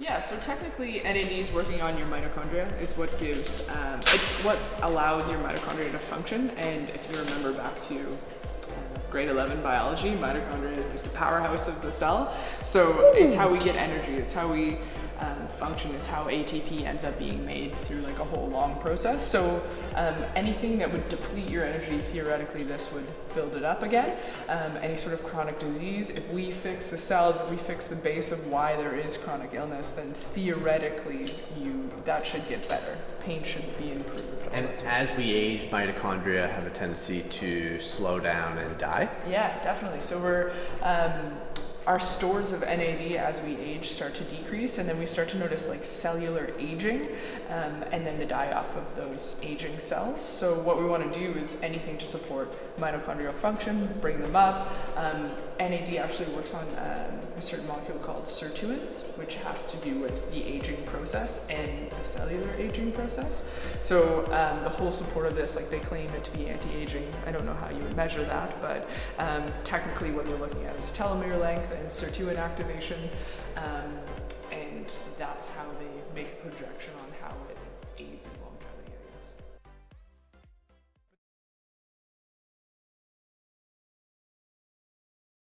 Yeah, so technically NAD is working on your mitochondria. It's what gives, it's what allows your mitochondria to function. And if you remember back to grade 11 biology, mitochondria is like the powerhouse of the cell. So it's how we get energy, it's how we function, it's how ATP ends up being made through like a whole long process. So anything that would deplete your energy, theoretically this would build it up again. Any sort of chronic disease, if we fix the cells, if we fix the base of why there is chronic illness, then theoretically that should get better. Pain should be improved. And as we age, mitochondria have a tendency to slow down and die? Yeah, definitely. So our stores of NAD as we age start to decrease, and then we start to notice like cellular aging, and then the die-off of those aging cells. So what we want to do is anything to support mitochondrial function, bring them up. NAD actually works on a certain molecule called sirtuins, which has to do with the aging process and the cellular aging process. So the whole support of this, like they claim it to be anti-aging. I don't know how you would measure that, but technically what they're looking at is telomere length and sirtuin activation, and that's how they make a projection on how